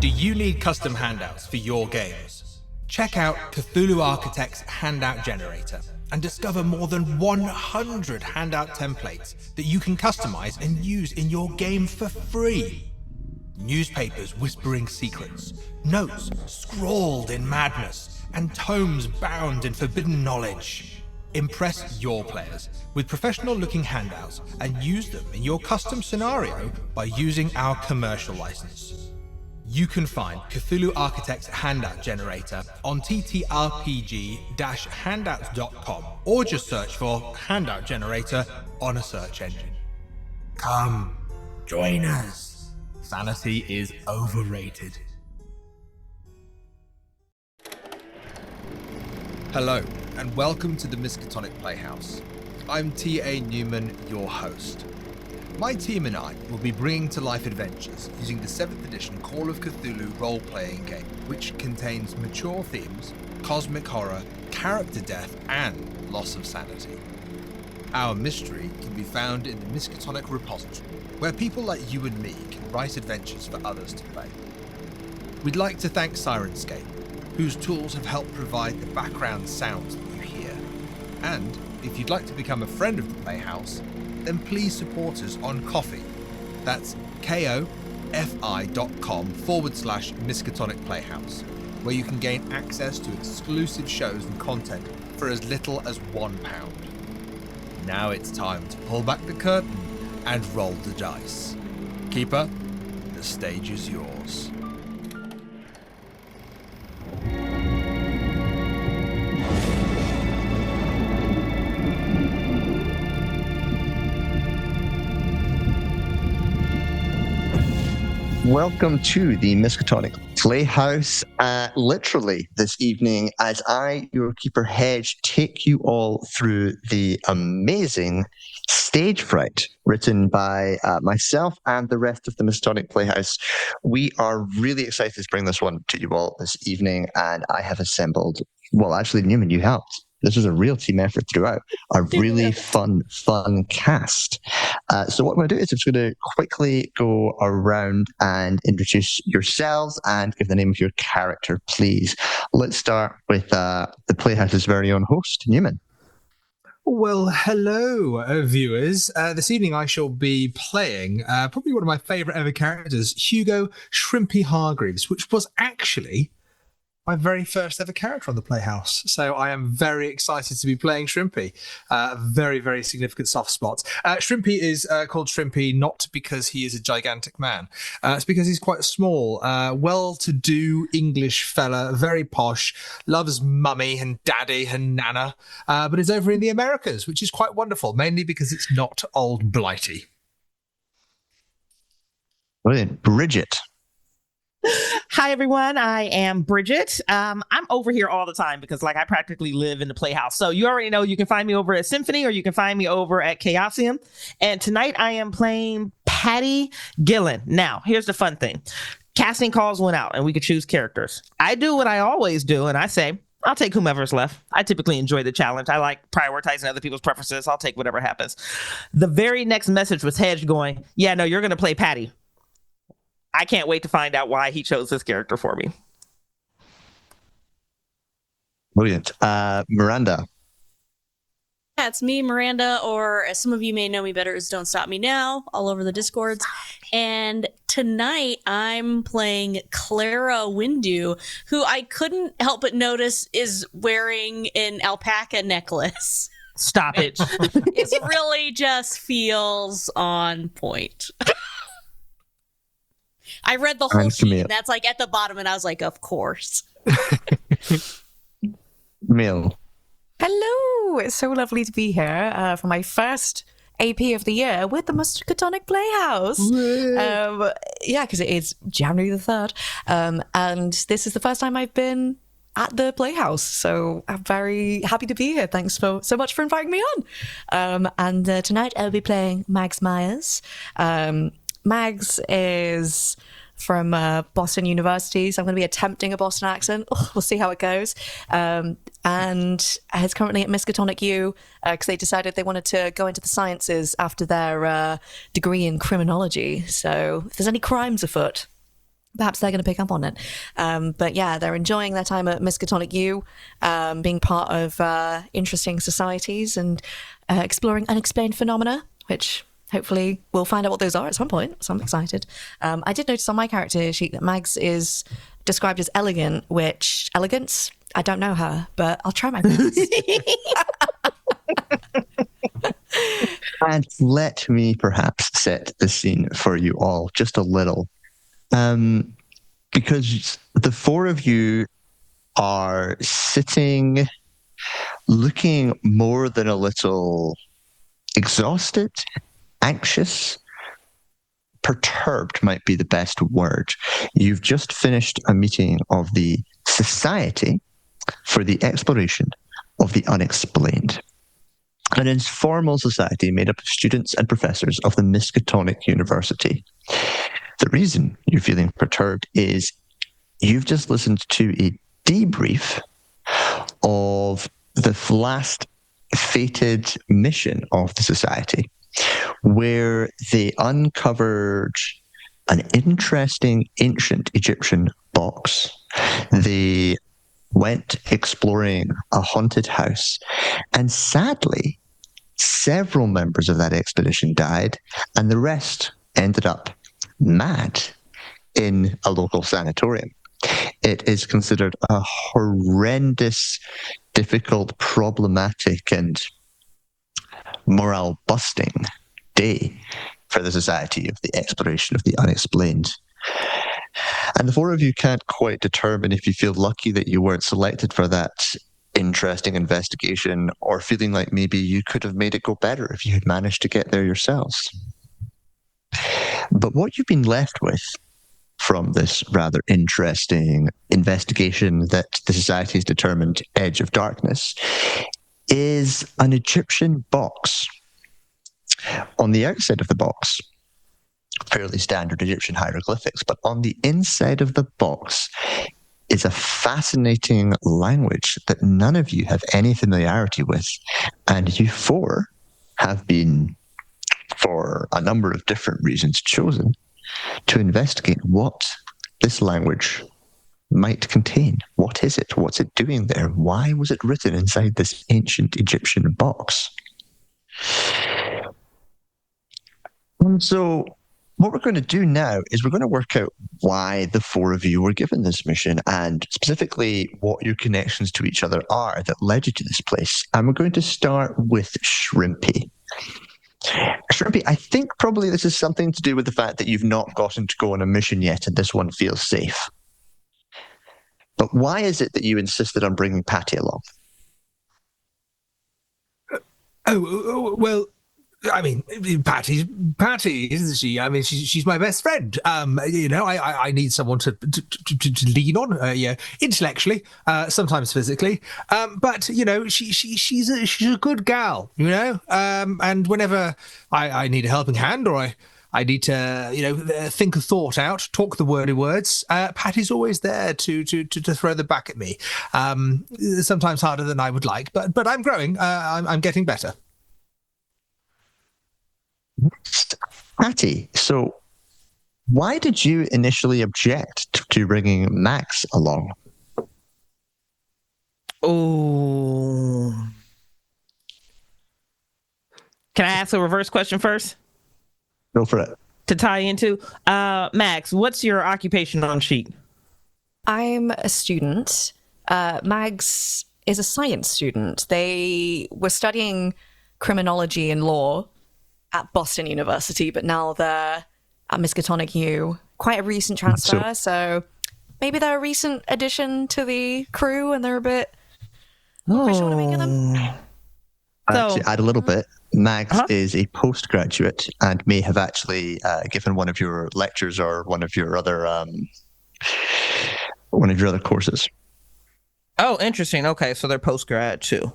Do you need custom handouts for your games? Check out Cthulhu Architect's handout generator and discover more than 100 handout templates that you can customize and use in your game for free. Newspapers whispering secrets, notes scrawled in madness, and tomes bound in forbidden knowledge. Impress your players with professional-looking handouts and use them in your custom scenario by using our commercial license. You can find Cthulhu Architect's handout generator on ttrpg-handouts.com or just search for handout generator on a search engine. Come, join us. Sanity is overrated. Hello, and welcome to the Miskatonic Playhouse. I'm T.A. Newman, your host. My team and I will be bringing to life adventures using the 7th edition Call of Cthulhu role-playing game, which contains mature themes, cosmic horror, character death, and loss of sanity. Our mystery can be found in the Miskatonic repository, where people like you and me can write adventures for others to play. We'd like to thank Sirenscape, whose tools have helped provide the background sounds that you hear. And if you'd like to become a friend of the Playhouse, then please support us on Ko-fi. That's kofi.com/Miskatonic Playhouse, where you can gain access to exclusive shows and content for as little as £1. Now it's time to pull back the curtain and roll the dice. Keeper, the stage is yours. Welcome to the Miskatonic Playhouse, literally this evening, as I, your keeper Hedge, take you all through the amazing stage Fright, written by myself and the rest of the Miskatonic Playhouse. We are really excited to bring this one to you all this evening, and I have assembled, well, actually, Newman, you helped. This was a real team effort throughout. A really fun cast. So what I'm going to do is I'm just going to quickly go around and introduce yourselves and give the name of your character, please. Let's start with the Playhouse's very own host, Newman. Well, hello, viewers. This evening I shall be playing probably one of my favourite ever characters, Hugo Shrimpy Hargreaves, which was actually my very first ever character on the Playhouse. So I am very excited to be playing Shrimpy. Very, very significant soft spot. Shrimpy is called Shrimpy not because he is a gigantic man. It's because he's quite small, well-to-do English fella, very posh, loves mummy and daddy and nana, but is over in the Americas, which is quite wonderful, mainly because it's not old Blighty. Brilliant. Bridgett. Hi, everyone. I am Bridgett. I'm over here all the time because, I practically live in the Playhouse. So you already know you can find me over at Symphony or you can find me over at Chaosium. And tonight I am playing Patty Gillian. Now, here's the fun thing. Casting calls went out and we could choose characters. I do what I always do, and I say, I'll take whomever's left. I typically enjoy the challenge. I like prioritizing other people's preferences. I'll take whatever happens. The very next message was Hedge going, yeah, no, you're going to play Patty. I can't wait to find out why he chose this character for me. Brilliant. Miranda. Yeah, it's me, Miranda, or as some of you may know me better as Don't Stop Me Now, all over the Discords. And tonight I'm playing Clara WIndu, who I couldn't help but notice is wearing an alpaca necklace. Stop it. It really just feels on point. I read the whole sheet, and that's at the bottom, and I was like, of course. Camille. Hello! It's so lovely to be here for my first AP of the year with the Miskatonic Playhouse. Because it is January the 3rd. And this is the first time I've been at the Playhouse, so I'm very happy to be here. Thanks so much for inviting me on. And tonight I'll be playing Mags Myers. Mags is from Boston University, so I'm going to be attempting a Boston accent. We'll see how it goes. And is currently at Miskatonic U because they decided they wanted to go into the sciences after their degree in criminology. So if there's any crimes afoot, perhaps they're going to pick up on it. But yeah, they're enjoying their time at Miskatonic U, being part of interesting societies and exploring unexplained phenomena, which hopefully we'll find out what those are at some point. So I'm excited. I did notice on my character sheet that Mags is described as elegant, which elegance, I don't know her, but I'll try my best. And let me perhaps set the scene for you all just a little. Because the four of you are sitting, looking more than a little exhausted, anxious, perturbed might be the best word. You've just finished a meeting of the Society for the Exploration of the Unexplained, an informal society made up of students and professors of the Miskatonic University. The reason you're feeling perturbed is you've just listened to a debrief of the last fated mission of the society, where they uncovered an interesting ancient Egyptian box. They went exploring a haunted house, and sadly, several members of that expedition died, and the rest ended up mad in a local sanatorium. It is considered a horrendous, difficult, problematic, and morale-busting day for the Society of the Exploration of the Unexplained. And the four of you can't quite determine if you feel lucky that you weren't selected for that interesting investigation, or feeling like maybe you could have made it go better if you had managed to get there yourselves. But what you've been left with from this rather interesting investigation that the Society has determined Edge of Darkness is an Egyptian box. On the outside of the box, fairly standard Egyptian hieroglyphics, but on the inside of the box is a fascinating language that none of you have any familiarity with, and you four have been, for a number of different reasons, chosen to investigate what this language might contain. What is it? What's it doing there? Why was it written inside this ancient Egyptian box? And so what we're going to do now is we're going to work out why the four of you were given this mission, and specifically what your connections to each other are that led you to this place. And we're going to start with Shrimpy. Shrimpy, I think probably this is something to do with the fact that you've not gotten to go on a mission yet, and this one feels safe. But why is it that you insisted on bringing Patty along? Well, I mean, Patty, isn't she? I mean, she's my best friend. I need someone to lean on, intellectually, sometimes physically. But she's a good gal, and whenever I need a helping hand, or I need to, think a thought out, talk the wordy words, Patty's always there to throw them back at me. Sometimes harder than I would like, but I'm growing. I'm getting better. Patty, so why did you initially object to bringing Max along? Oh. Can I ask a reverse question first? Go for it. To tie into, Max, what's your occupation on sheet? I'm a student. Mags is a science student. They were studying criminology and law at Boston University, but now they're at Miskatonic U. Quite a recent transfer, so maybe they're a recent addition to the crew and they're a bit official to making them. To add a little bit, Mags is a postgraduate and may have actually given one of your lectures or one of your other courses. Oh, interesting. Okay, so they're postgrad too.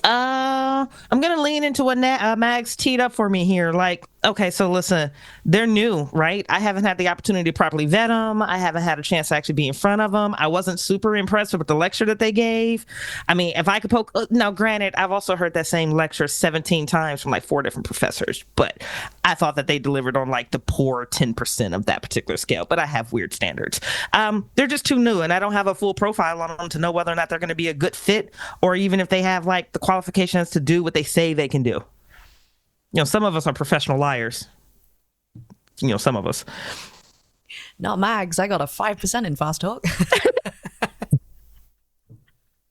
I'm gonna lean into what Mags teed up for me here. Like, okay, so listen, they're new, right? I haven't had the opportunity to properly vet them. I haven't had a chance to actually be in front of them. I wasn't super impressed with the lecture that they gave. I mean, if I could poke, now granted, I've also heard that same lecture 17 times from like 4 different professors, but I thought that they delivered on like the poor 10% of that particular scale, but I have weird standards. They're just too new, and I don't have a full profile on them to know whether or not they're going to be a good fit, or even if they have like the qualifications to do what they say they can do. You know, some of us are professional liars. You know, some of us. Not Mags. I got a 5% in fast talk.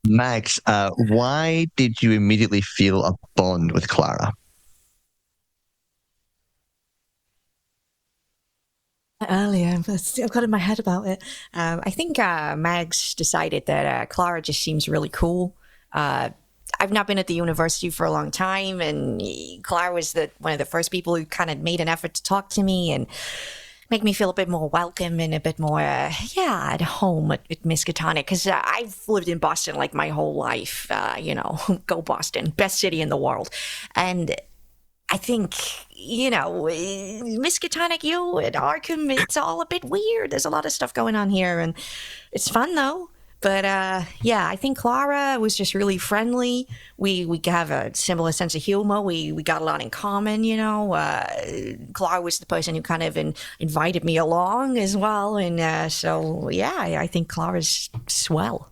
Max, why did you immediately feel a bond with Clara? Earlier, but still got in my head about it. I think Mags decided that Clara just seems really cool. I've not been at the university for a long time, and Clara was one of the first people who kind of made an effort to talk to me and make me feel a bit more welcome and a bit more, at home at Miskatonic, because I've lived in Boston like my whole life. Go Boston, best city in the world. And I think, Miskatonic, you at Arkham, it's all a bit weird. There's a lot of stuff going on here, and it's fun, though. But, I think Clara was just really friendly. We have a similar sense of humor. We got a lot in common, Clara was the person who kind of invited me along as well. And I think Clara's swell.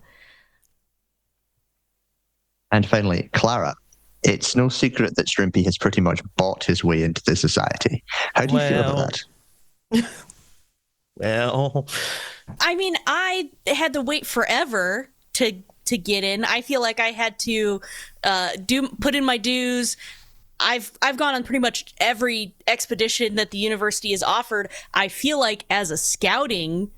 And finally, Clara, it's no secret that Shrimpy has pretty much bought his way into the society. How do you feel about that? Well, I mean, I had to wait forever to get in. I feel like I had to put in my dues. I've gone on pretty much every expedition that the university has offered. I feel like as a scouting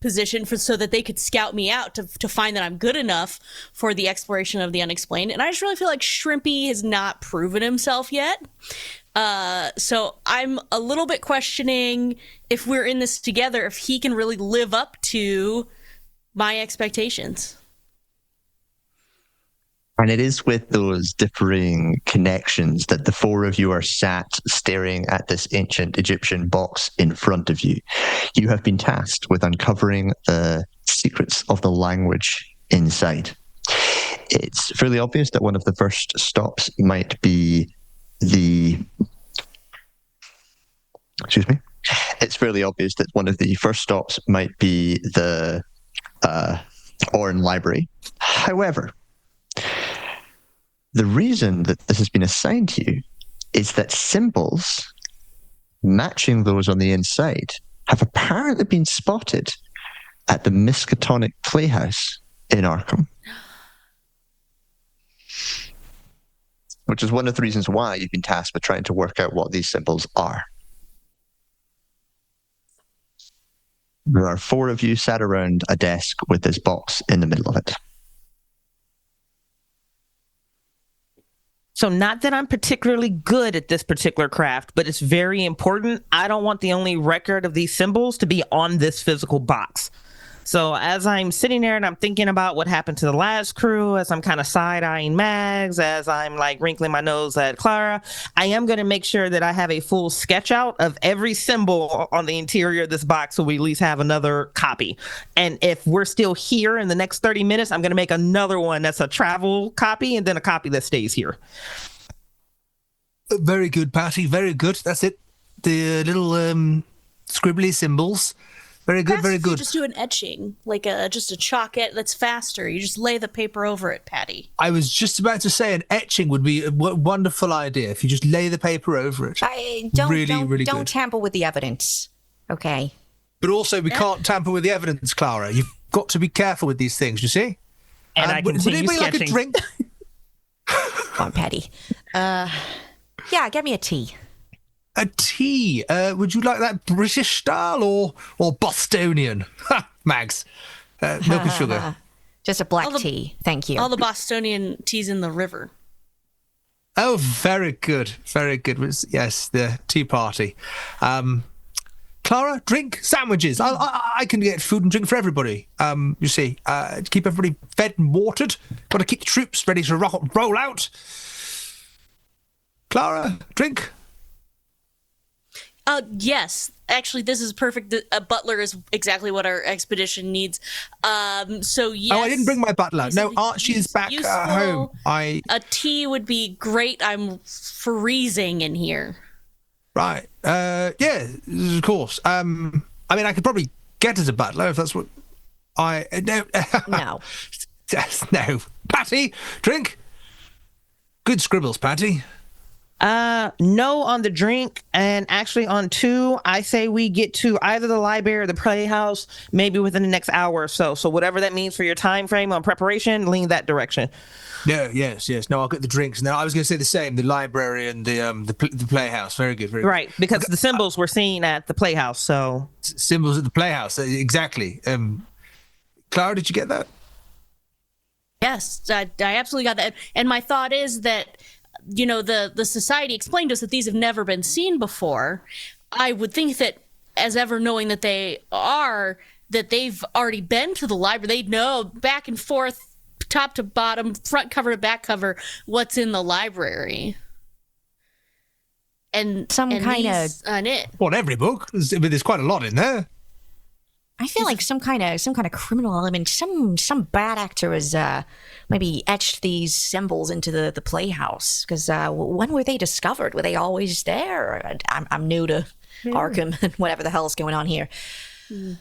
position so that they could scout me out to find that I'm good enough for the exploration of the unexplained. And I just really feel like Shrimpy has not proven himself yet. So I'm a little bit questioning if we're in this together, if he can really live up to my expectations. And it is with those differing connections that the 4 of you are sat staring at this ancient Egyptian box in front of you. You have been tasked with uncovering the secrets of the language inside. It's fairly obvious that one of the first stops might be It's fairly obvious that one of the first stops might be the Orn Library. However, the reason that this has been assigned to you is that symbols matching those on the inside have apparently been spotted at the Miskatonic Playhouse in Arkham. Which is one of the reasons why you've been tasked with trying to work out what these symbols are. There are 4 of you sat around a desk with this box in the middle of it. so not that I'm particularly good at this particular craft, but it's very important. I don't want the only record of these symbols to be on this physical box. So as I'm sitting there and I'm thinking about what happened to the last crew, as I'm kind of side-eyeing Mags, as I'm like wrinkling my nose at Clara, I am going to make sure that I have a full sketch out of every symbol on the interior of this box so we at least have another copy. And if we're still here in the next 30 minutes, I'm going to make another one that's a travel copy and then a copy that stays here. Very good, Patty. Very good. That's it. The little scribbly symbols. Very good, very good. You just do an etching, like just a chalk that's faster. You just lay the paper over it, Patty. I was just about to say an etching would be a wonderful idea if you just lay the paper over it. Don't tamper with the evidence, okay? But also, we can't tamper with the evidence, Clara. You've got to be careful with these things, you see? And I would continue it be sketching. like a drink? Come on, Patty. Yeah, get me a tea. A tea? Would you like that British style or Bostonian? Ha, Mags. Milk and sugar. Just a black tea, thank you. All the Bostonian teas in the river. Oh, very good. Very good. Yes, the tea party. Clara, drink, sandwiches. I can get food and drink for everybody. You see, to keep everybody fed and watered. Got to keep the troops ready to roll out. Clara, drink. Yes. Actually, this is perfect. A butler is exactly what our expedition needs. So yes. Oh, I didn't bring my butler. No, Archie is back at home. A tea would be great. I'm freezing in here. Right. Yeah, of course. I mean, I could probably get as a butler if that's what no. No. No. Patty, drink. Good scribbles, Patty. No on the drink, and actually on 2, I say we get to either the library or the playhouse maybe within the next hour or so. So whatever that means for your time frame on preparation, lean that direction. No, yes. No, I'll get the drinks. Now, I was going to say the same, the library and the playhouse. Very good, very good. Right, because the symbols were seen at the playhouse, so... Symbols at the playhouse, exactly. Clara, did you get that? Yes, I absolutely got that. And my thought is that, you know, the society explained to us that these have never been seen before. I would think that, as ever knowing that they've already been to the library. They know back and forth, top to bottom, front cover to back cover, what's in the library. And Some kind of on it. Well, every book. There's quite a lot in there. I feel like some kind of criminal element. Some bad actor has maybe etched these symbols into the playhouse. Because when were they discovered? Were they always there? I'm new to Arkham and whatever the hell is going on here. It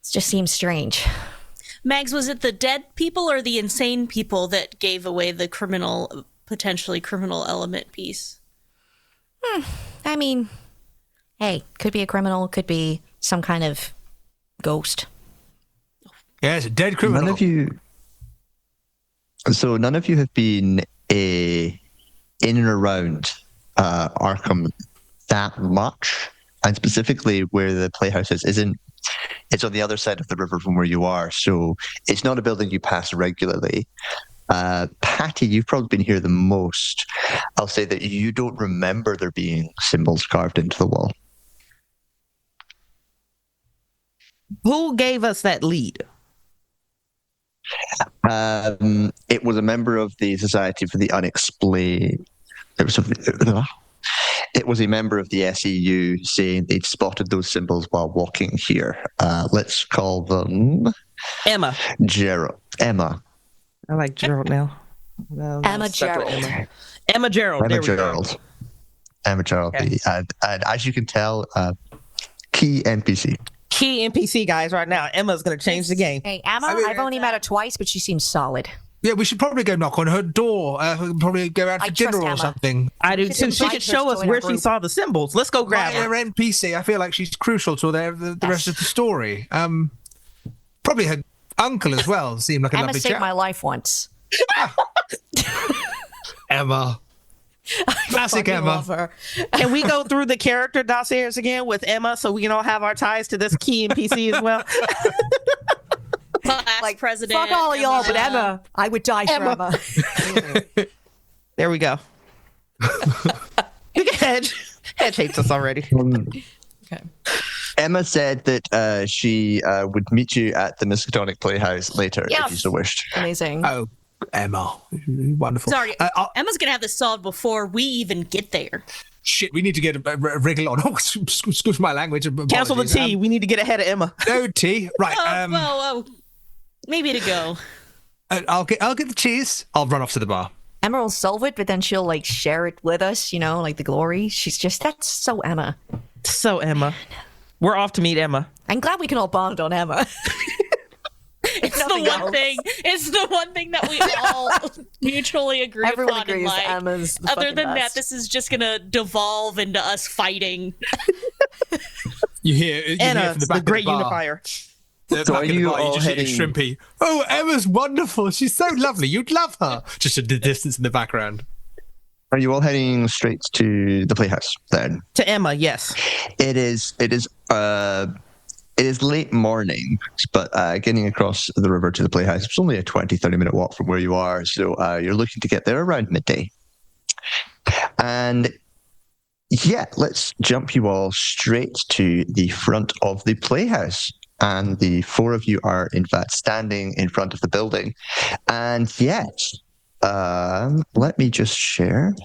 just seems strange. Mags, was it the dead people or the insane people that gave away the potentially criminal element piece? I mean, hey, could be a criminal, could be some kind of ghost. Yeah, it's a dead criminal. None of you have been in and around Arkham that much, and specifically where the playhouse isn't. It's on the other side of the river from where you are, so it's not a building you pass regularly. Patty, you've probably been here the most. I'll say that you don't remember there being symbols carved into the wall. Who gave us that lead? It was a member of the Society for the Unexplained. It was a member of the SEU saying they'd spotted those symbols while walking here. Let's call them Emma. Emma. I like Gerald now. No, Emma Gerald. Emma Gerald. Emma Gerald. Emma Gerald. Okay. And as you can tell, key NPC. Key NPC, guys, right now. Emma's going to change the game. Hey, Emma, I mean, I've only met her twice, but she seems solid. Yeah, we should probably go knock on her door. Probably go out I for dinner trust or Emma. something. I do Should too. She invite could her show to us join where our she group. saw the symbols. Let's go grab her. Her NPC, I feel like she's crucial to the rest of the story. Probably her uncle as well. Seemed like a Emma lovely saved chap. my life once. Emma. Classic Fucking Emma. love her. Can we go through the character dossiers again with Emma so we can all have our ties to this key NPC as well? Class president. Fuck all of y'all, but Emma, I would die for Emma. There we go. Look at Hedge. Hedge hates us already. Okay. Emma said that she would meet you at the Miskatonic Playhouse later if you so wished. Amazing. Oh, Emma. Wonderful. Sorry, Emma's going to have this solved before we even get there. Shit, we need to get a wriggle on. Oh, excuse my language. Cancel the Apologies. tea. We need to get ahead of Emma. No tea. Right. Whoa. Maybe to go. I'll get the cheese. I'll run off to the bar. Emma will solve it, but then she'll like share it with us, you know, like the glory. That's so Emma. So, Emma. We're off to meet Emma. I'm glad we can all bond on Emma. It's the one thing that we all mutually agree Everyone upon in agrees life. Emma's the Other fucking than that, best. this is just going to devolve into us fighting. You hear from Anna, the back the great of the bar. unifier. The So back are of the you bar, all just hear heading- Shrimpy. Oh, Emma's wonderful. She's so lovely. You'd love her. Just at the distance in the background. Are you all heading straight to the Playhouse then? To Emma, yes. It is late morning, but getting across the river to the Playhouse, it's only a 20-30 minute walk from where you are, so you're looking to get there around midday. And yeah, let's jump you all straight to the front of the playhouse. And the four of you are, in fact, standing in front of the building. And yes, let me just share.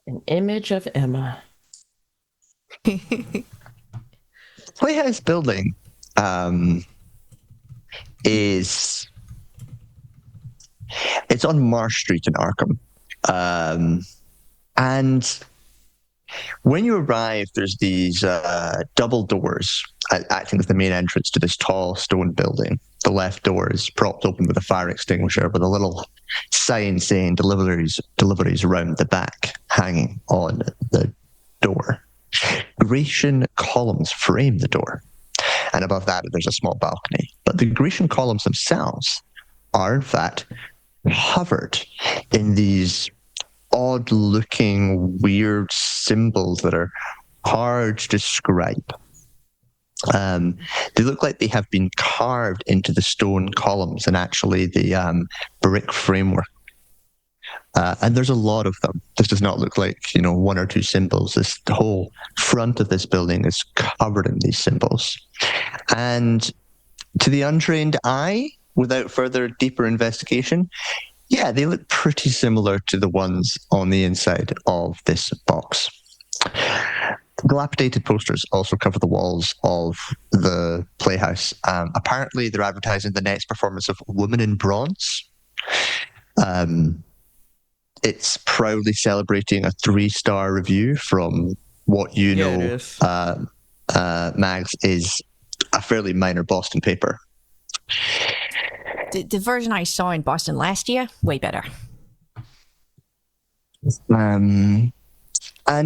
An image of Emma. Playhouse building is... It's on Marsh Street in Arkham. And when you arrive, there's these double doors acting as the main entrance to this tall stone building. The left door is propped open with a fire extinguisher with a little sign saying deliveries around the back hanging on the door. Grecian columns frame the door. And above that, there's a small balcony. But the Grecian columns themselves are, in fact, covered in these odd-looking, weird symbols that are hard to describe. They look like they have been carved into the stone columns and actually the brick framework. And there's a lot of them. This does not look like, one or two symbols. The whole front of this building is covered in these symbols. And to the untrained eye, without further deeper investigation, yeah, they look pretty similar to the ones on the inside of this box. Dilapidated posters also cover the walls of the playhouse. Apparently, they're advertising the next performance of Woman in Bronze. It's proudly celebrating a 3-star review from what you know, Mags, is a fairly minor Boston paper. The version I saw in Boston last year, way better. And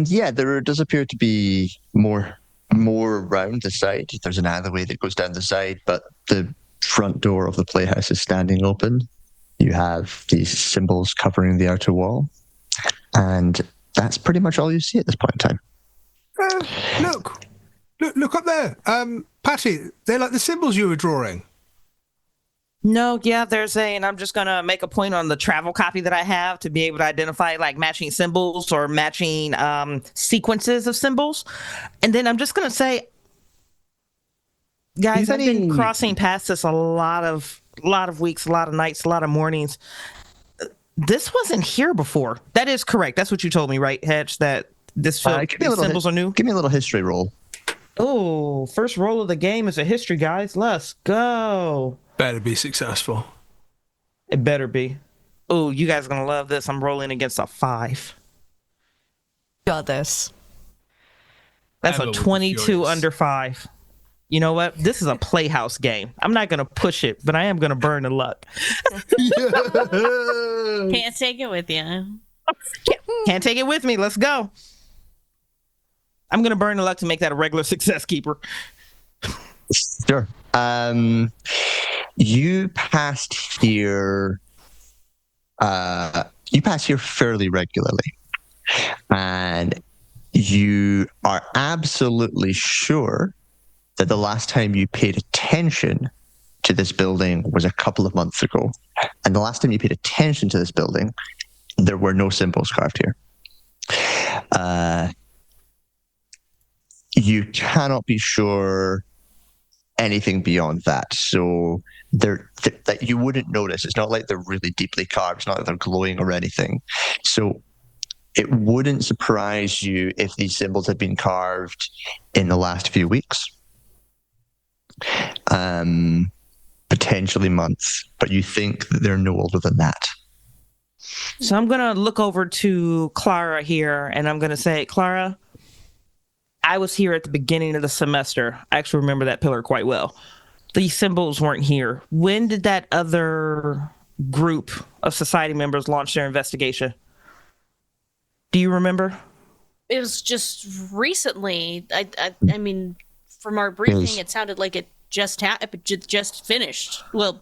yeah, there does appear to be more around the side. There's an alleyway that goes down the side, but the front door of the playhouse is standing open. You have these symbols covering the outer wall, and that's pretty much all you see at this point in time. Look up there. Patty, they're like the symbols you were drawing. No, yeah, and I'm just going to make a point on the travel copy that I have to be able to identify like matching symbols or matching sequences of symbols. And then I'm just going to say, guys, I've been crossing past this a lot of weeks, a lot of nights, a lot of mornings. This wasn't here before. That is correct. That's what you told me, right, Hedge, that these symbols are new? Give me a little history roll. Oh, first roll of the game is a history, guys. Let's go. Better be successful. It better be. Oh, you guys are going to love this. I'm rolling against a 5. Got this. That's a 22 under 5. You know what? This is a playhouse game. I'm not going to push it, but I am going to burn the luck. Can't take it with you. Can't take it with me. Let's go. I'm going to burn the luck to make that a regular success keeper. Sure. You passed here. You pass here fairly regularly, and you are absolutely sure that the last time you paid attention to this building was a couple of months ago, and the last time you paid attention to this building, there were no symbols carved here. You cannot be sure anything beyond that. So that you wouldn't notice. It's not like they're really deeply carved. It's not like they're glowing or anything. So it wouldn't surprise you if these symbols had been carved in the last few weeks, potentially months, but you think that they're no older than that. So I'm going to look over to Clara here, and I'm going to say, Clara, I was here at the beginning of the semester. I actually remember that pillar quite well. These symbols weren't here. When did that other group of society members launch their investigation? Do you remember? It was just recently. I mean, from our briefing, it sounded like it just finished. Well,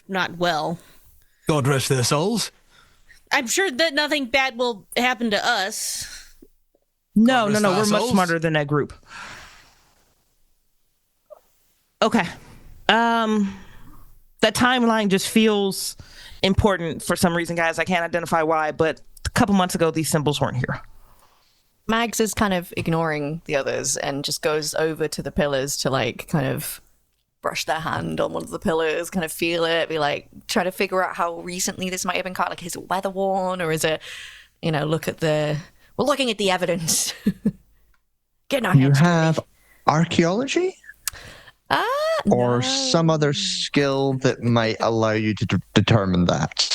not well. God rest their souls. I'm sure that nothing bad will happen to us. No. We're much smarter than that group. Okay. That timeline just feels important for some reason, guys. I can't identify why, but couple months ago, these symbols weren't here. Mags is kind of ignoring the others and just goes over to the pillars to like kind of brush their hand on one of the pillars, kind of feel it, be like, try to figure out how recently this might have been cut. Like, is it weather worn or is it, we're looking at the evidence. Getting our hands You have archaeology? Or No. some other skill that might allow you to determine that?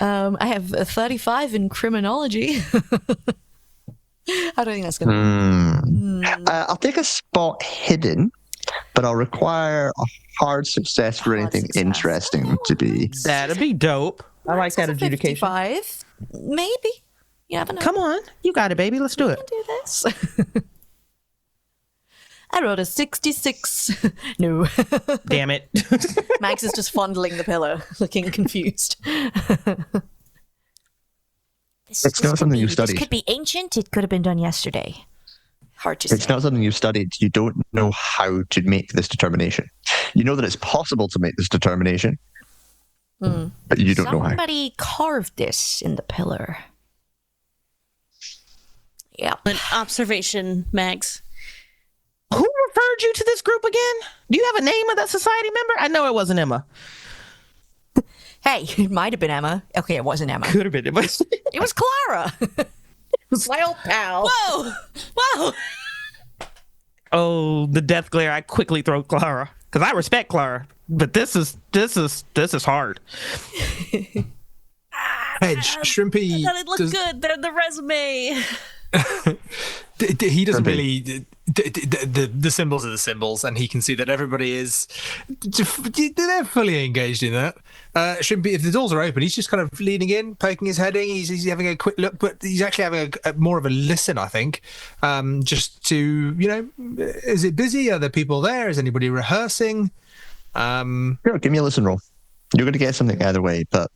I have a 35 in criminology. I don't think that's going to... I'll take a spot hidden, but I'll require a hard success for anything interesting to be. That'd be dope. I like that adjudication. 55. Maybe. You never know. Come on. You got it, baby. Let's do it. Do this. I rolled a 66. No. Damn it. Max is just fondling the pillar, looking confused. It's not something you've studied. This could be ancient. It could have been done yesterday. Hard to say. It's not something you've studied. You don't know how to make this determination. You know that it's possible to make this determination, but you don't know how. Somebody carved this in the pillar. Yeah. An observation, Mags. Who referred you to this group again? Do you have a name of that society member? I know it wasn't Emma. Hey, it might have been Emma. Okay, it wasn't Emma. Could have been Emma. It was Clara. My old pal. Whoa! Whoa! Oh, the death glare. I quickly throw Clara because I respect Clara, but this is hard. Hedge, Shrimpy. I thought it looked good. The resume. He doesn't really. The symbols are the symbols, and he can see that everybody is. They're fully engaged in that. Shrimpy, if the doors are open, he's just kind of leaning in, poking his head in. He's having a quick look, but he's actually having a more of a listen, I think. Just to, is it busy? Are there people there? Is anybody rehearsing? Sure, give me a listen roll. You're going to get something either way, but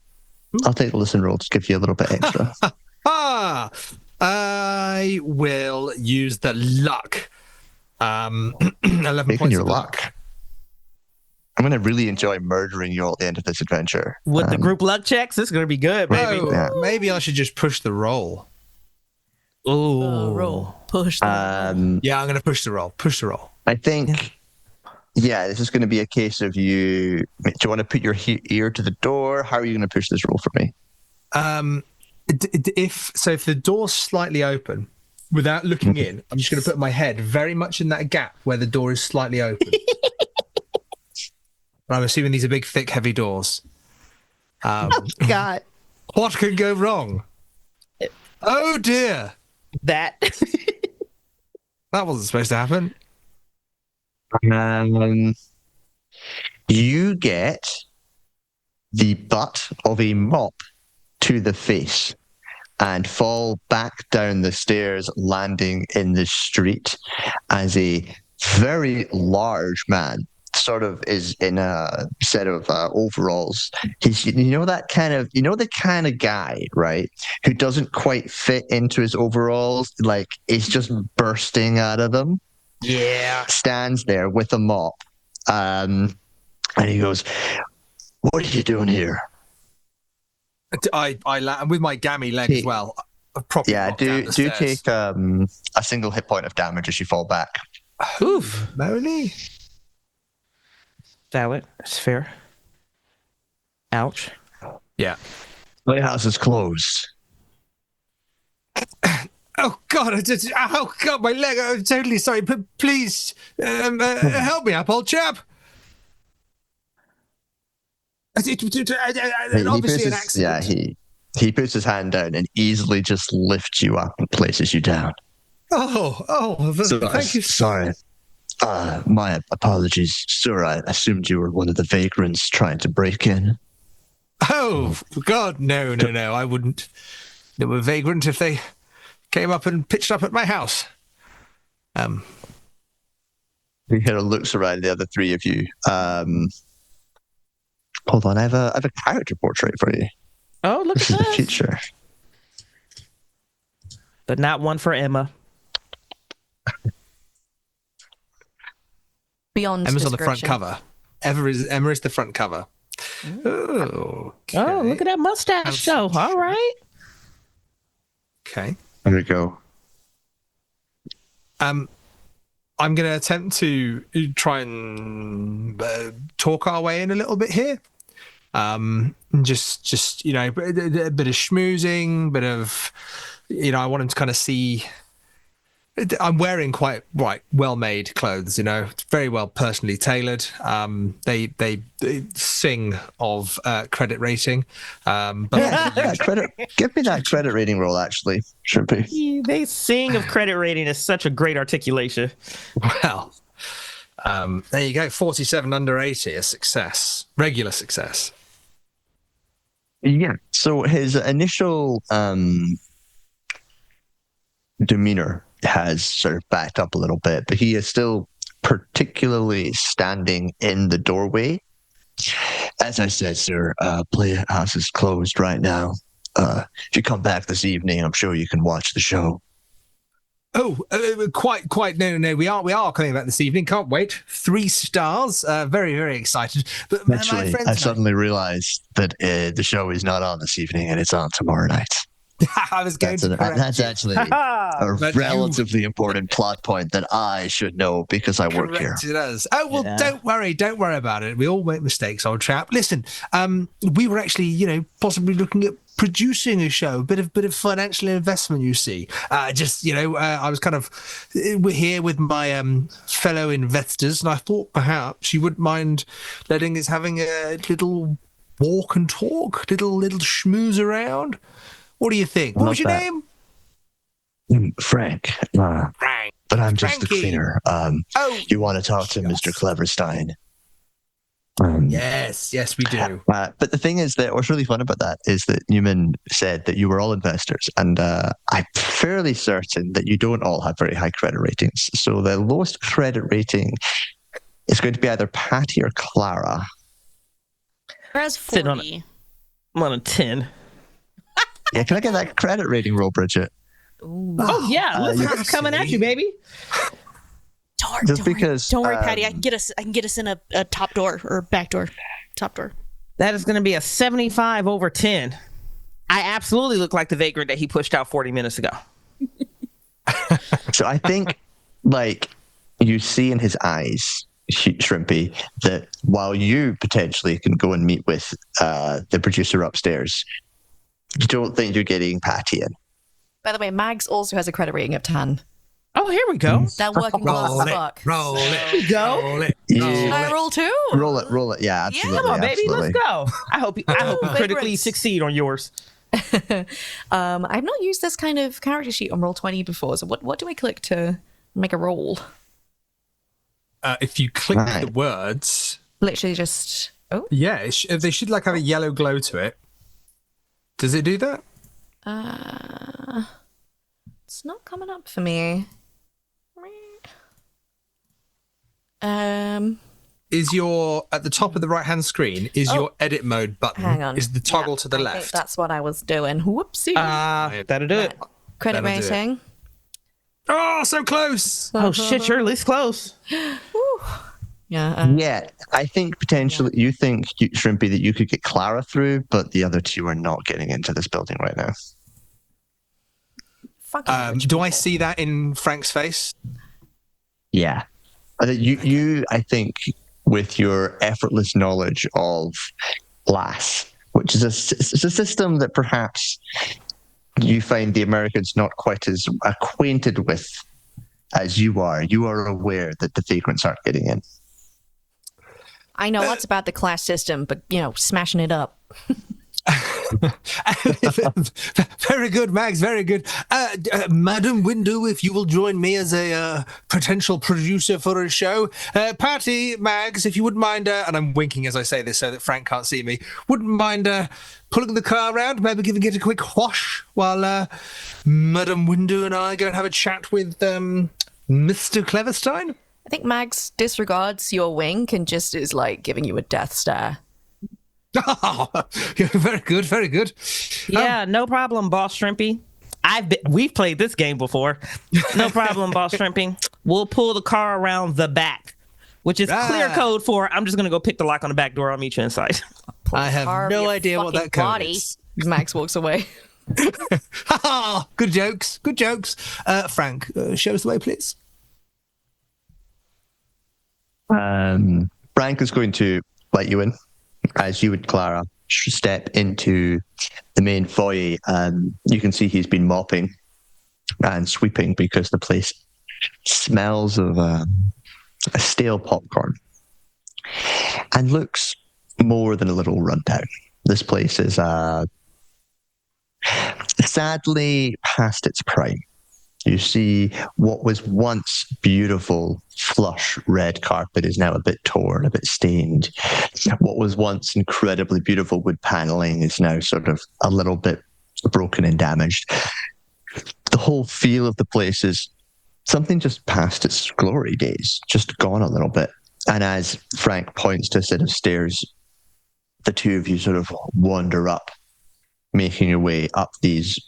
I'll take the listen roll to give you a little bit extra. I will use the luck. 11 Making points your of luck. I'm going to really enjoy murdering you all at the end of this adventure. With the group luck checks, this is going to be good, baby. Oh, Yeah. maybe I should just push the roll. Oh, Roll. Push the Yeah, I'm going to push the roll. Push the roll. I think, this is going to be a case of you. Do you want to put your ear to the door? How are you going to push this roll for me? If the door's slightly open, without looking in, I'm just going to put my head very much in that gap where the door is slightly open. I'm assuming these are big, thick, heavy doors. God. What could go wrong? Oh dear, That. that wasn't supposed to happen. You get the butt of a mop to the face and fall back down the stairs, landing in the street as a very large man sort of is in a set of overalls. He's the kind of guy, right, who doesn't quite fit into his overalls, like it's just bursting out of them. Yeah. Stands there with a mop, and he goes, "What are you doing here?" I with my gammy leg as well. Do take a single hit point of damage as you fall back. Oof. Merrily. Valid. That's fair. Ouch. Yeah. Playhouse is closed. Oh God! Oh God! My leg! I'm totally sorry, but please help me up, old chap. Obviously, an accident. Yeah, he puts his hand down and easily just lifts you up and places you down. Thank you. Sorry. My apologies, sir. I assumed you were one of the vagrants trying to break in. Oh God, no! I wouldn't. They were vagrant if they came up and pitched up at my house. He kind of looks around the other three of you. Hold on, I have a character portrait for you. Oh, look This at is the that. future. But not one for Emma. beyond Emma's on the front description. cover. Emma is the front cover. Oh, Oh, look at that mustache show. All right. Okay. There we go. I'm going to attempt to try and talk our way in a little bit here. Just a bit of schmoozing, bit of, I want him to kind of see. I'm wearing quite well-made clothes, very well personally tailored. They sing of credit rating, but Give me that credit rating roll, actually, Shrimpy. They sing of credit rating is such a great articulation. well, there you go. 47 under 80, a success, regular success. Yeah. So his initial demeanor has sort of backed up a little bit, but he is still particularly standing in the doorway. As I said, sir, Playhouse is closed right now. If you come back this evening, I'm sure you can watch the show. Oh, quite. No. We are coming back this evening. Can't wait. 3 stars. Very, very excited. But Actually, my friends, I suddenly realized that the show is not on this evening and it's on tomorrow night. I was going to correct That's you. actually a But relatively important plot point that I should know because I work here. Corrected us. Oh, well, Yeah. don't worry about it. We all make mistakes, old chap. Listen, we were actually, possibly looking at producing a show, a bit of financial investment, you see. I was kind of we're here with my fellow investors, and I thought perhaps you wouldn't mind letting us having a little walk and talk, little schmooze around. What do you think? What was your name? Frank. Frank. But I'm just the Frankie. cleaner. You want to talk to Mr. Cleverstein? Yes, we do. But the thing is that what's really fun about that is that Newman said that you were all investors, and I'm fairly certain that you don't all have very high credit ratings. So the lowest credit rating is going to be either Patty or Clara. Whereas Sitting on 40. I'm on a 10. Yeah, can I get that credit rating roll, Bridgett? Oh yeah, listen, it's coming at you, baby. Just because, Don't worry, Patty. I can get us in a top door or back door. Top door. That is going to be a 75 over 10. I absolutely look like the vagrant that he pushed out 40 minutes ago. So I think, you see in his eyes, Shrimpy, that while you potentially can go and meet with the producer upstairs, you don't think you're getting Patty in. By the way, Mags also has a credit rating of 10. Oh, here we go. That working class as fuck. Roll it. Here we go. Roll it. Should I roll too? Roll it. Yeah, absolutely. Come on, baby, absolutely. let's go. I hope you critically Vagrants. succeed on yours. I've not used this kind of character sheet on Roll20 before, so what do I click to make a roll? If you click Right. the words, Literally just... Oh, yeah, they should have a yellow glow to it. Does it do that? it's not coming up for me. Is your at the top of the right hand screen is your edit mode button? Hang on. Is the toggle to the I think left? that's what I was doing. Whoopsie. That'll do it. Credit that'll do it. rating. Oh, so close! Oh shit, you're at least close. Yeah. Yeah, I think potentially you think, Shrimpy, that you could get Clara through, but the other two are not getting into this building right now. Fucking rich Do I people. see that in Frank's face? Yeah. I think, with your effortless knowledge of LAS, which is it's a system that perhaps you find the Americans not quite as acquainted with as you are aware that the vagrants aren't getting in. I know lots about the class system, but, smashing it up. Very good, Mags. Very good, Madam WIndu. If you will join me as a potential producer for a show, Patty, Mags, if you wouldn't mind, and I'm winking as I say this so that Frank can't see me. Wouldn't mind pulling the car around, maybe giving it a quick wash while Madam WIndu and I go and have a chat with Mr. Cleverstein. I think Mags disregards your wink and just is giving you a death stare. Oh, very good, very good. Yeah, no problem, Boss Shrimpy. We've played this game before. No problem, Boss Shrimpy. We'll pull the car around the back, which is clear code for I'm just gonna go pick the lock on the back door. I'll meet you inside. I have Carve no your idea what fucking that code body. is. Max walks away. Ha! Good jokes. Good jokes. Frank, show us the way, please. Frank is going to let you in as you and Clara step into the main foyer. You can see he's been mopping and sweeping because the place smells of a stale popcorn and looks more than a little rundown. This place is sadly past its prime. You see what was once beautiful, flush red carpet is now a bit torn, a bit stained. What was once incredibly beautiful wood paneling is now sort of a little bit broken and damaged. The whole feel of the place is something just past its glory days, just gone a little bit. And as Frank points to a set of stairs, the two of you sort of wander up, making your way up these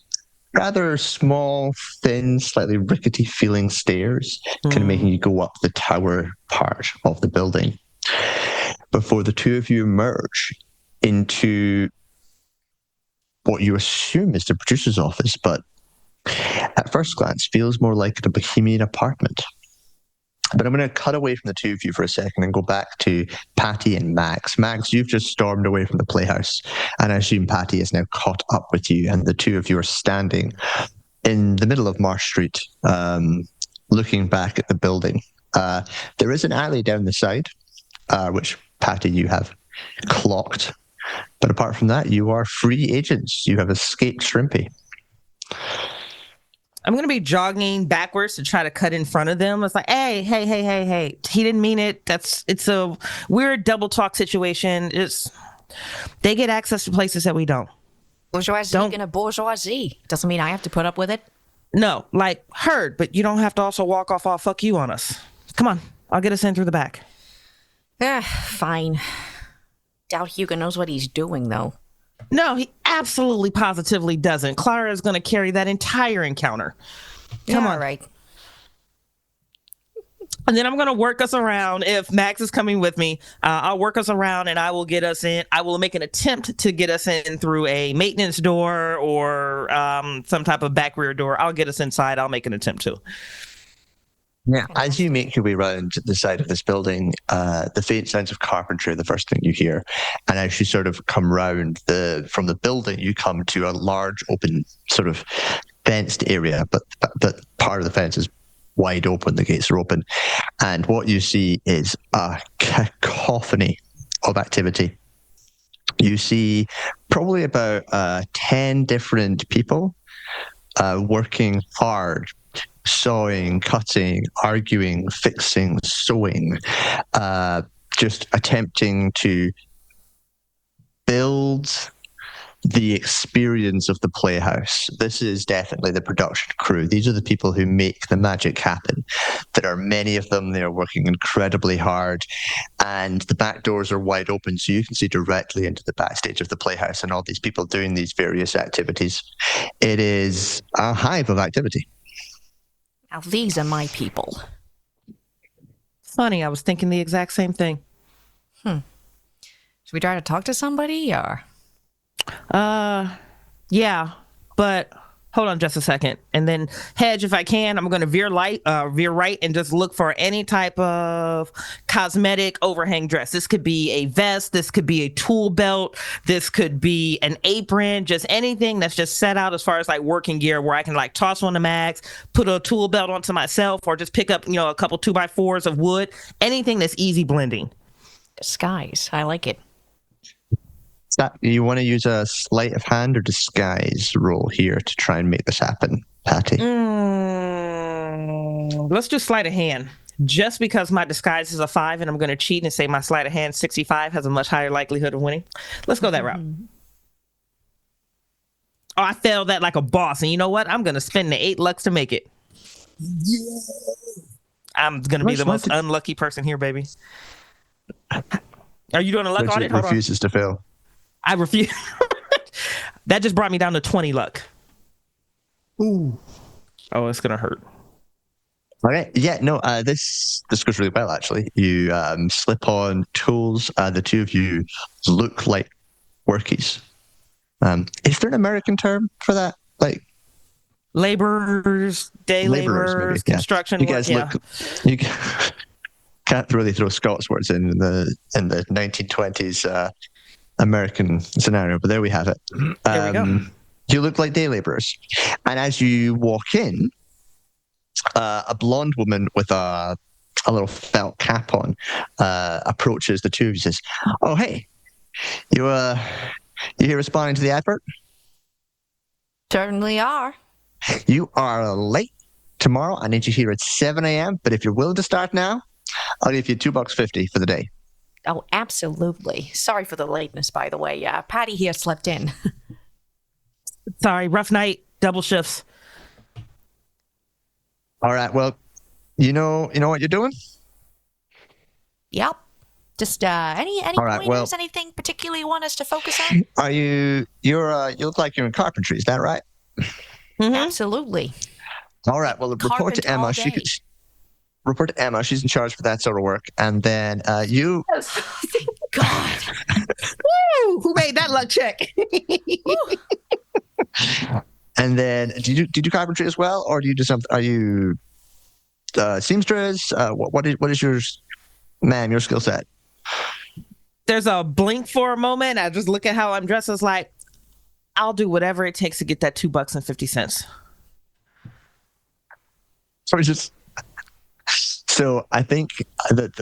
rather small, thin, slightly rickety feeling stairs, kind of making you go up the tower part of the building before the two of you emerge into what you assume is the producer's office, but at first glance feels more like a bohemian apartment. But I'm going to cut away from the two of you for a second and go back to Patty and Max. Max, you've just stormed away from the Playhouse, and I assume Patty is now caught up with you, and the two of you are standing in the middle of Marsh Street, looking back at the building. There is an alley down the side, which, Patty, you have clocked. But apart from that, you are free agents. You have escaped Shrimpy. I'm going to be jogging backwards to try to cut in front of them. It's like, hey. He didn't mean it. It's a weird double talk situation. They get access to places that we don't. Bourgeoisie gonna bourgeoisie. Doesn't mean I have to put up with it. No, like, heard, but you don't have to also walk off all fuck you on us. Come on, I'll get us in through the back. Fine. Doubt Hugo knows what he's doing, though. No, he absolutely positively doesn't. Clara is going to carry that entire encounter. Come on. Right. And then I'm going to work us around. If Max is coming with me, I'll work us around and I will get us in. I will make an attempt to get us in through a maintenance door or some type of back rear door. I'll get us inside. I'll make an attempt to. Yeah. As you make your way around the side of this building, the faint sounds of carpentry are the first thing you hear. And as you sort of come round from the building, you come to a large open sort of fenced area, but part of the fence is wide open, the gates are open. And what you see is a cacophony of activity. You see probably about 10 different people working hard, sawing, cutting, arguing, fixing, sewing, just attempting to build the experience of the Playhouse. This is definitely the production crew. These are the people who make the magic happen. There are many of them. They are working incredibly hard, and the back doors are wide open, so you can see directly into the backstage of the Playhouse and all these people doing these various activities. It is a hive of activity. Now, these are my people. Funny, I was thinking the exact same thing. Should we try to talk to somebody, or? Yeah, but hold on just a second. And then Hedge, if I can, I'm going to veer right and just look for any type of cosmetic overhang dress. This could be a vest. This could be a tool belt. This could be an apron, just anything that's just set out as far as like working gear where I can like toss one to Max, put a tool belt onto myself, or just pick up, a couple 2x4s of wood, anything that's easy blending. Disguise. I like it. You want to use a sleight of hand or disguise roll here to try and make this happen, Patty? Let's do sleight of hand. Just because my disguise is a 5 and I'm going to cheat and say my sleight of hand 65 has a much higher likelihood of winning. Let's go that route. Oh, I failed that like a boss. And you know what? I'm going to spend the 8 lucks to make it. Yeah. I'm going to be the most unlucky person here, baby. Are you doing a luck on it? Hold refuses to fail. I refuse. That just brought me down to 20 luck. Ooh. Oh, it's going to hurt. Okay. Yeah, no, this goes really well, actually. You slip on tools. The two of you look like workies. Is there an American term for that? Like Laborers, day laborers, laborers, maybe. Yeah. construction You work. guys Yeah. look. You can't really throw Scots words in the 1920s American scenario, but there we have it. There we go. You look like day laborers, and as you walk in, a blonde woman with a little felt cap on approaches the two of you and says, "Oh, hey, you here responding to the advert? Certainly are. You are late tomorrow. I need you here at 7 a.m. But if you're willing to start now, I'll give you $2.50 for the day." Oh, absolutely. Sorry for the lateness, by the way. Patty here slept in. Sorry, rough night, double shifts. All right. Well, you know what you're doing. Yep. Just any All right, pointers, well- anything particularly you want us to focus on? Are you? You look like you're in carpentry. Is that right? Mhm. Absolutely. All right. Well, report to Carpent all Emma. She day. could report to Emma. She's in charge for that sort of work. And then you. Thank God. Woo! Who made that luck check? And then do you do carpentry as well, or do you do something? Are you seamstress? What is yours, ma'am? Your skill set? There's a blink for a moment. I just look at how I'm dressed. It's like, I'll do whatever it takes to get that $2.50. So I think that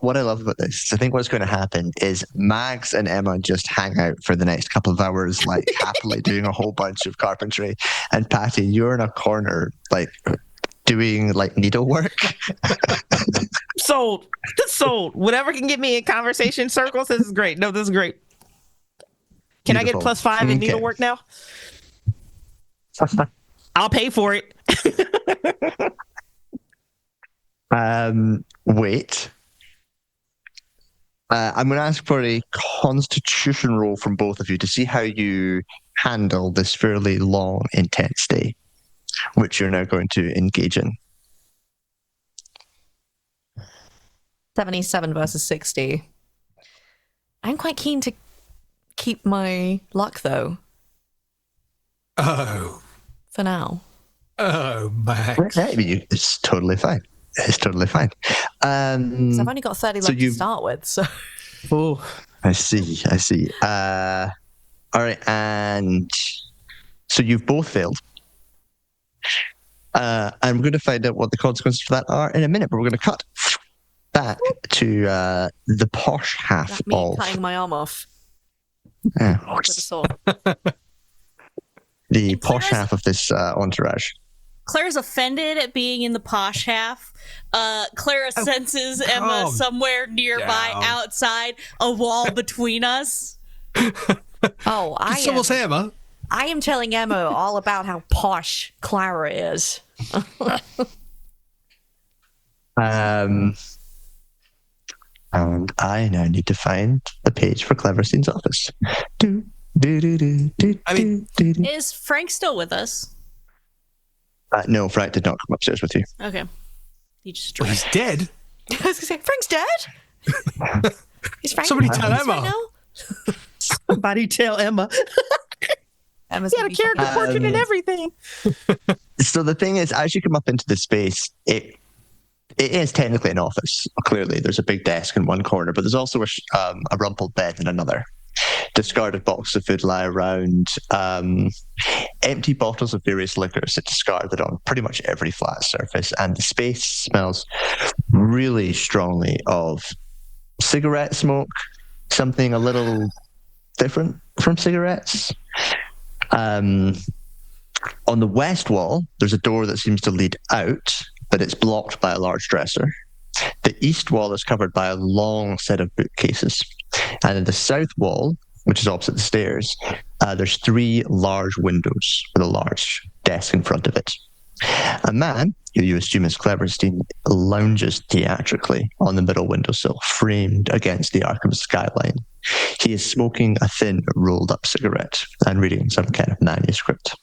what I love about this is I think what's going to happen is Max and Emma just hang out for the next couple of hours, like happily doing a whole bunch of carpentry, and Patty, you're in a corner, like doing like needlework. Sold. Sold. Whatever can get me in conversation circles, this is great. No, this is great. Can Beautiful. I get +5 in Okay. needlework now? I'll pay for it. Wait. I'm going to ask for a constitution roll from both of you to see how you handle this fairly long, intense day, which you're now going to engage in. 77 versus 60. I'm quite keen to keep my luck, though, Oh, for now. Max. I mean, it's totally fine. It's totally fine. 'Cause I've only got 30 so left to you've- start with, so... Ooh. I see. All right, and so you've both failed. I'm going to find out what the consequences for that are in a minute, but we're going to cut back to the posh half That's me of cutting my arm off with a saw. the And posh Clara's- half of this entourage. Claire's offended at being in the posh half. Clara senses Emma calm somewhere nearby down. outside, a wall between us. Oh, Someone say Emma. I am telling Emma all about how posh Clara is. And I now need to find the page for Cleverstein's office. I mean- Is Frank still with us? No, Fright did not come upstairs with you. Okay. He just Well, he's dead. I was going to say, Frank's dead? Is Frank Somebody in the tell office Emma. right now? Somebody tell Emma. Emma's He had gonna a be so character happy. portrait and everything. So the thing is, as you come up into the space, it is technically an office. Clearly, there's a big desk in one corner, but there's also a rumpled bed in another. Discarded boxes of food lie around. Empty bottles of various liquors sit discarded on pretty much every flat surface, and the space smells really strongly of cigarette smoke, something a little different from cigarettes. On the west wall, there's a door that seems to lead out, but it's blocked by a large dresser. The east wall is covered by a long set of bookcases. And in the south wall, which is opposite the stairs, there's 3 large windows with a large desk in front of it. A man, who you assume is Cleverstein, lounges theatrically on the middle windowsill, framed against the Arkham skyline. He is smoking a thin, rolled-up cigarette and reading some kind of manuscript.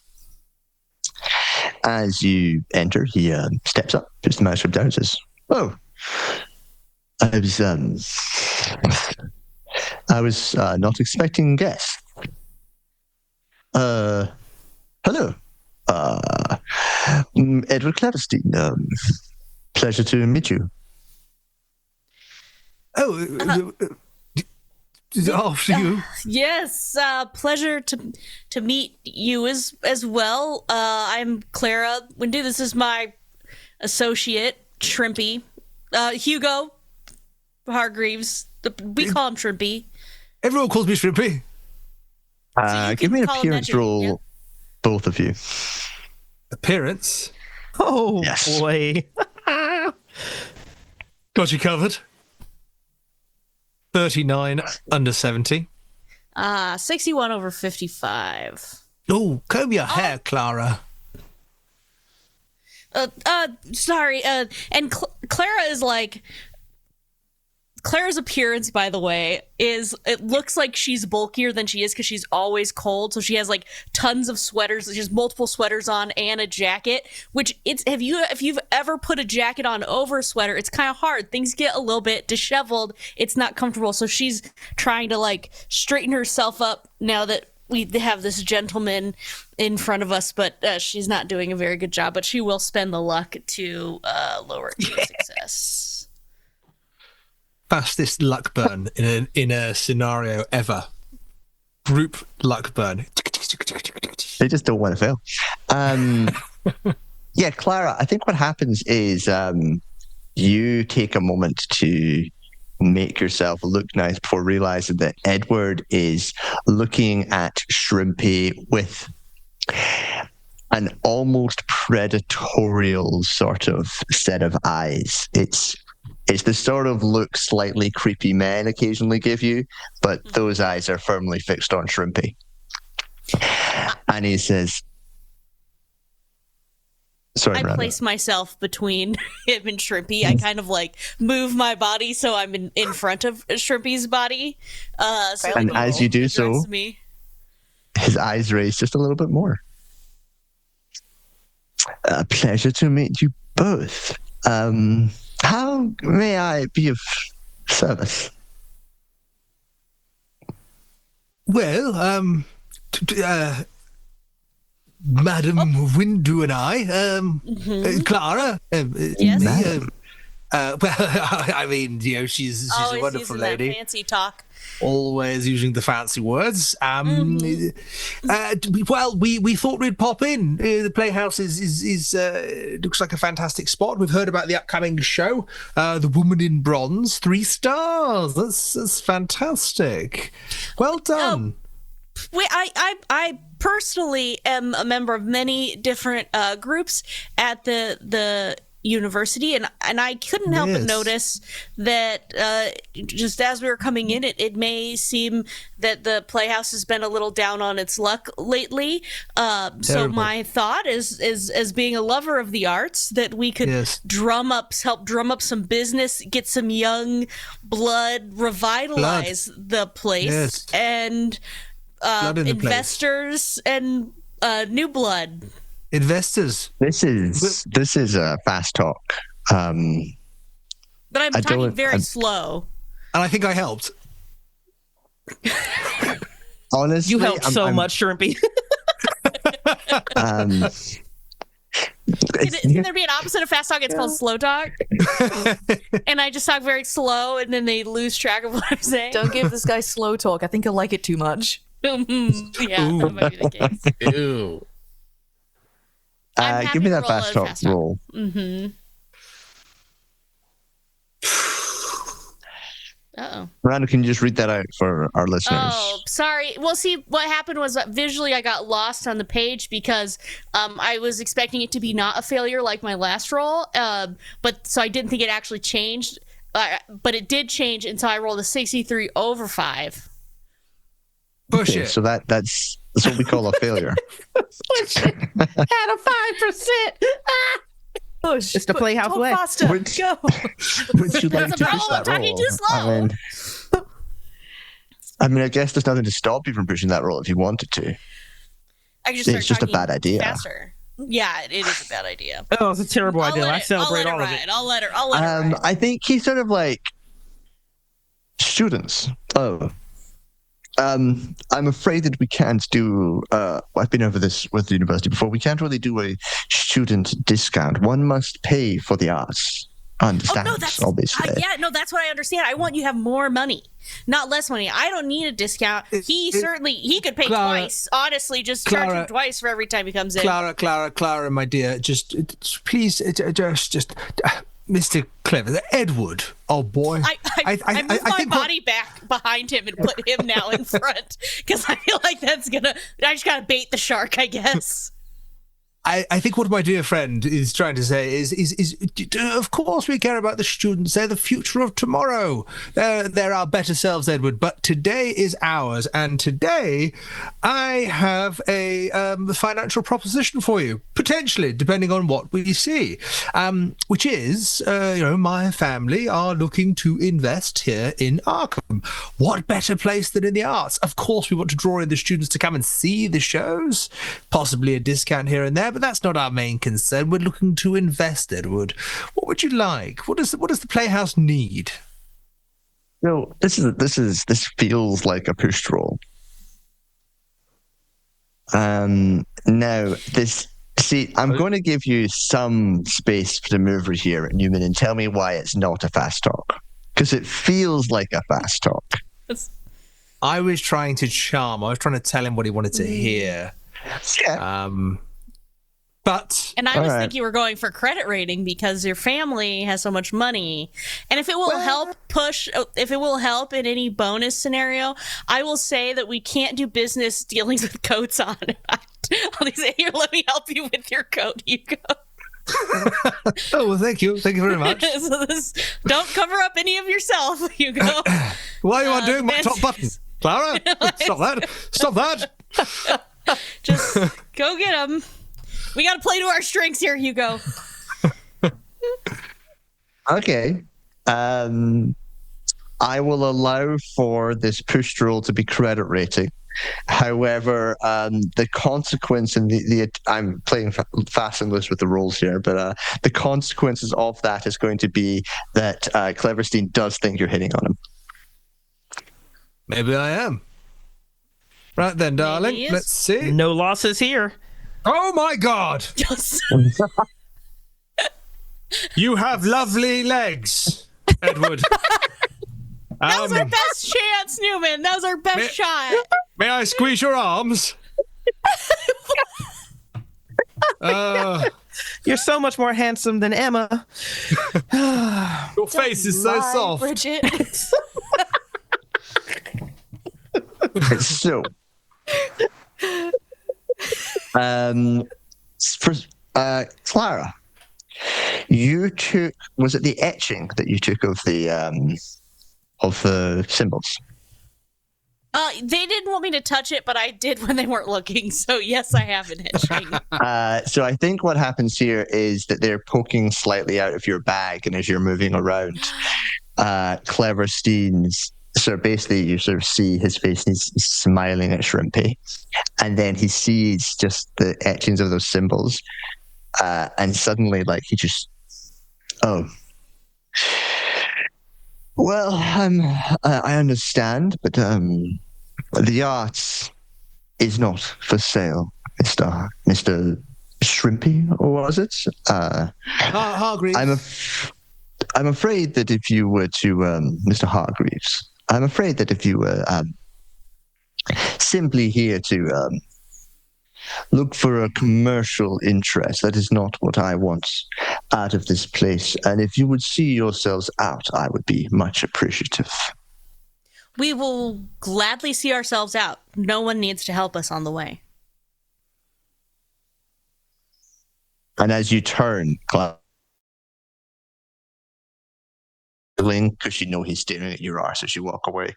As you enter, he steps up, puts the manuscript down, and says, "Oh, I was not expecting guests." Hello. Edward Clatterstein. Pleasure to meet you. After you. Yes, pleasure to meet you as well. I'm Clara WIndu. This is my associate, Shrimpy. Hugo Hargreaves. We call him Shrimpy. Everyone calls me Shrimpy. Give me an call him appearance that, roll, yeah. both of you. Appearance. Oh Yes. boy. Got you covered. 39 under 70. 61 over 55. Oh, comb your hair, Clara. Sorry. And Clara is like. Clara's appearance, by the way, it looks like she's bulkier than she is because she's always cold. So she has like tons of sweaters. She has multiple sweaters on and a jacket. Which if you've ever put a jacket on over a sweater, it's kind of hard. Things get a little bit disheveled. It's not comfortable. So she's trying to like straighten herself up now that we have this gentleman in front of us, but she's not doing a very good job. But she will spend the luck to lower it to a success. Fastest luck burn in a scenario ever. Group luck burn. They just don't want to fail. Yeah, Clara, I think what happens is you take a moment to make yourself look nice before realizing that Edward is looking at Shrimpy with an almost predatorial sort of set of eyes. It's the sort of look slightly creepy men occasionally give you, but those eyes are firmly fixed on Shrimpy. And he says, sorry, I Miranda. place myself between him and Shrimpy. I kind of like move my body so I'm in front of Shrimpy's body. So And he as you do so, address me. his eyes raise just a little bit more. A pleasure to meet you both. How may I be of service? Well, Madam WIndu and I, Clara, Yes? me, well, I mean, you know, she's a Always wonderful using lady. that fancy talk. Always using the fancy words. Well, we thought we'd pop in. The Playhouse is looks like a fantastic spot. We've heard about the upcoming show, The Woman in Bronze. 3 stars. That's fantastic. Well done. I personally am a member of many different groups at the university, and I couldn't help but Yes. notice that just as we were coming in, it may seem that the Playhouse has been a little down on its luck lately. So Terrible. my thought is as being a lover of the arts, that we could Yes. help drum up some business, get some young blood, revitalize the place, Yes. and Blood in the place. investors and new blood. Investors. This is a fast talk. But I'm I talking don't- very I'm- slow. And I think I helped. Honestly, You helped I'm- so I'm- much, Shrimpy. Can there be an opposite of fast talk? It's called slow talk. And I just talk very slow, and then they lose track of what I'm saying. Don't give this guy slow talk. I think he'll like it too much. Yeah, that might be the case. Ew. I'm happy give me to that roll fast a talk fast talk. roll. Mm-hmm. Uh-oh. Miranda, can you just read that out for our listeners? Oh, sorry. Well, see, what happened was that visually I got lost on the page because I was expecting it to be not a failure like my last roll, but so I didn't think it actually changed. But it did change, and so I rolled a 63 over 5. Push Okay, it. so that's what we call a failure. Had a 5%. Push. It's the Playhouse talk way. faster. Would- Go. Would you like That's to a push problem, that I'm talking roll? too slow. I mean, I guess there's nothing to stop you from pushing that roll if you wanted to. I could It's start just a talking bad idea. Faster. Yeah, it is a bad idea. Oh, it's a terrible idea. I I'll celebrate let all her of ride. it. I'll let her ride. I think he's sort of like students. Oh, I'm afraid that we can't do. I've been over this with the university before. We can't really do a student discount. One must pay for the arts. Understand? Obviously. That's what I understand. I want you to have more money, not less money. I don't need a discount. He could pay twice. Honestly, just charge him twice for every time he comes in. Clara, my dear, just please, just. Mr. Clever, Edward, oh boy. I moved my body back behind him and put him now in front because I feel like I just gotta bait the shark, I guess. I think what my dear friend is trying to say is of course we care about the students. They're the future of tomorrow. They're our better selves, Edward. But today is ours, and today I have a financial proposition for you, potentially, depending on what we see. Which is, my family are looking to invest here in Arkham. What better place than in the arts? Of course, we want to draw in the students to come and see the shows, possibly a discount here and there. But that's not our main concern. We're looking to invest, Edward. What would you like? What does the Playhouse need? No, this feels like a push roll. I'm going to give you some space to move here at Newman and tell me why it's not a fast talk. Because it feels like a fast talk. I was trying to charm. I was trying to tell him what he wanted to hear. Yeah. And I think you were going for credit rating because your family has so much money. And if it will help in any bonus scenario, I will say that we can't do business dealings with coats on. I'll say, here, let me help you with your coat, Hugo. Oh, well, thank you. Thank you very much. Don't cover up any of yourself, Hugo. Why are you undoing my top button? Clara, stop that. Just go get him. We got to play to our strengths here, Hugo. Okay. I will allow for this push roll to be credit rating. However, the consequence and I'm playing fast and loose with the rules here, but the consequences of that is going to be that Cleverstein does think you're hitting on him. Maybe I am. Right then, darling. Let's see. No losses here. Oh my God! Yes. You have lovely legs, Edward. That was our best chance, Newman. That was our best shot. May I squeeze your arms? You're so much more handsome than Emma. Your face is so soft. Bridgett. So, Clara, you took, was it the etching that you took of the symbols? They didn't want me to touch it, but I did when they weren't looking. So yes, I have an etching. So I think what happens here is that they're poking slightly out of your bag, and as you're moving around, Cleverstein's. So basically, you sort of see his face, and he's smiling at Shrimpy, and then he sees just the etchings of those symbols, and suddenly, like, he just, well, I understand, but the arts is not for sale, Mr. Shrimpy, or was it? Hargreaves. I'm afraid that if you were to, Mr. Hargreaves, I'm afraid that if you were simply here to look for a commercial interest, that is not what I want out of this place. And if you would see yourselves out, I would be much appreciative. We will gladly see ourselves out. No one needs to help us on the way. And as you turn, because you know he's staring at your arse as you walk away.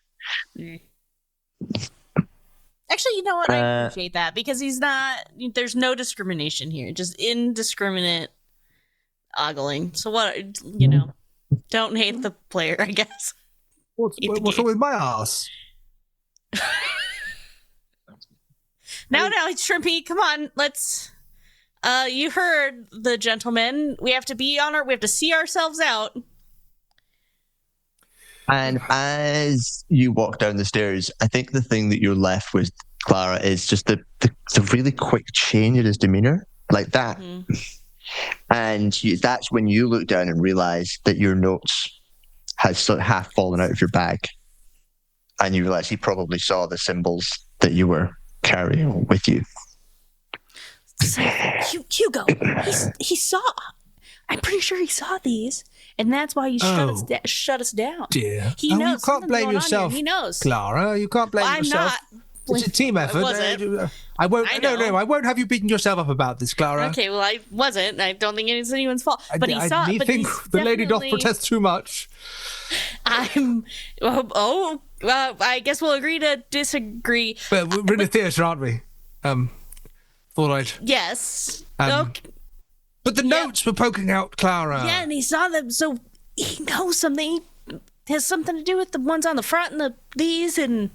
Actually, you know what? I appreciate that because there's no discrimination here. Just indiscriminate ogling. So what, don't hate the player, I guess. What's wrong with my arse? Now, Shrimpy, come on, let's... you heard the gentleman. We have to see ourselves out. And as you walk down the stairs, I think the thing that you're left with, Clara, is just the really quick change in his demeanor, like that. Mm-hmm. And that's when you look down and realize that your notes has sort of half fallen out of your bag. And you realize he probably saw the symbols that you were carrying with you. So, Hugo, he saw. I'm pretty sure he saw these, and that's why you shut us down. Dear, he knows. You can't blame yourself. He knows, Clara. You can't blame yourself. I'm not. It's a team effort. I won't. No, I won't have you beating yourself up about this, Clara. Okay, well, I wasn't. I don't think it's anyone's fault. But he saw. I think the lady doth protest too much. I guess we'll agree to disagree. But we're in a theatre, aren't we? Thought I'd. Yes. Okay. But the notes were poking out, Clara. Yeah, and he saw them, so he knows something. It has something to do with the ones on the front and these and.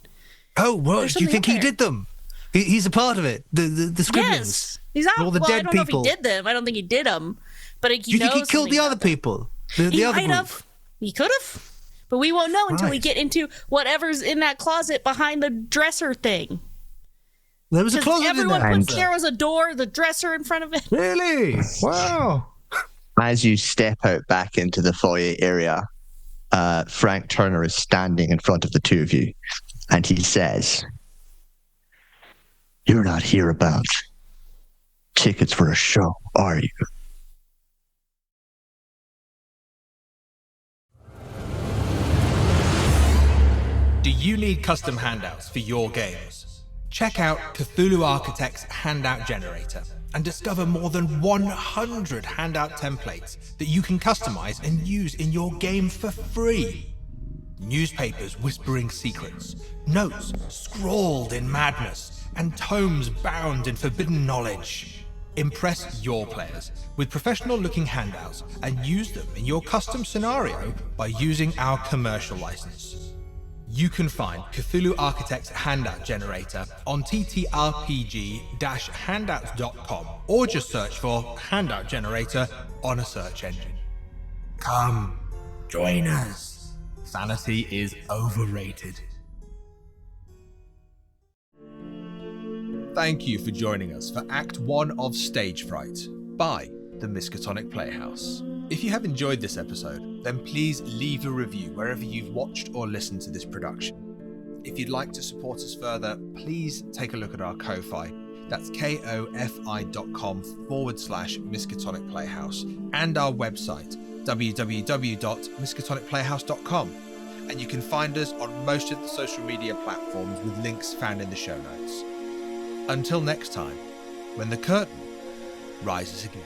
Oh, well, do you think he did them? He's a part of it. The scribblings. Yes, he's not. All the dead I don't people. know if he did them. I don't think he did them. But do you think he killed the other people? The other might have. He could have. But we won't know until we get into whatever's in that closet behind the dresser thing. There was a closet in there. Everyone put there was a door, the dresser in front of it. Really? Wow. As you step out back into the foyer area, Frank Turner is standing in front of the two of you, and he says, "You're not here about tickets for a show, are you?" Do you need custom handouts for your games? Check out Cthulhu Architect's handout generator and discover more than 100 handout templates that you can customize and use in your game for free. Newspapers whispering secrets, notes scrawled in madness, and tomes bound in forbidden knowledge. Impress your players with professional-looking handouts and use them in your custom scenario by using our commercial license. You can find Cthulhu Architect's handout generator on ttrpg-handouts.com or just search for handout generator on a search engine. Come, join us. Sanity is overrated. Thank you for joining us for Act 1 of Stage Fright by the Miskatonic Playhouse. If you have enjoyed this episode, then please leave a review wherever you've watched or listened to this production. If you'd like to support us further, please take a look at our Ko-Fi. That's kofi.com/Miskatonic Playhouse and our website, www.miskatonicplayhouse.com. And you can find us on most of the social media platforms with links found in the show notes. Until next time, when the curtain rises again.